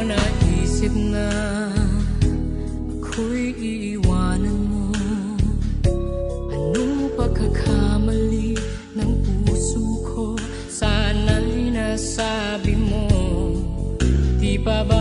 naisip na ako'y iiwanan mo. Anong pagkakamali ng puso ko? Sana'y nasabi mo. Di pa ba